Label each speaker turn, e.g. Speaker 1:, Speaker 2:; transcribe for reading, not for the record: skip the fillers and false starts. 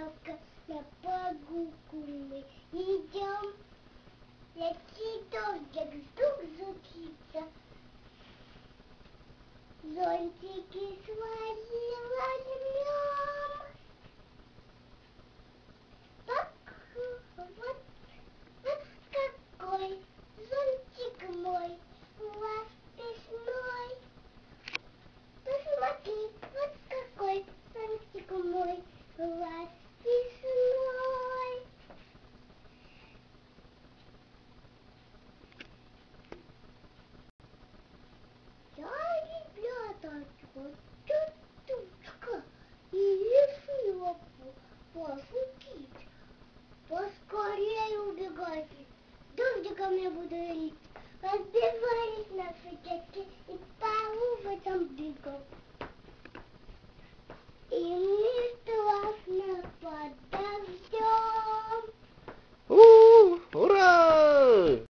Speaker 1: белка, на прогулку мы идем. Летит дождик, вдруг звучится. Зонтики свои возьмем. Вот какой зонтик мой, расписной. Посмотри, вот какой зонтик мой, расписной. Я, ребята, тетушка, и решила пошутить. Поскорее убегайте, дождиком я буду лить. Разбивались наши детки и по улицам бегом.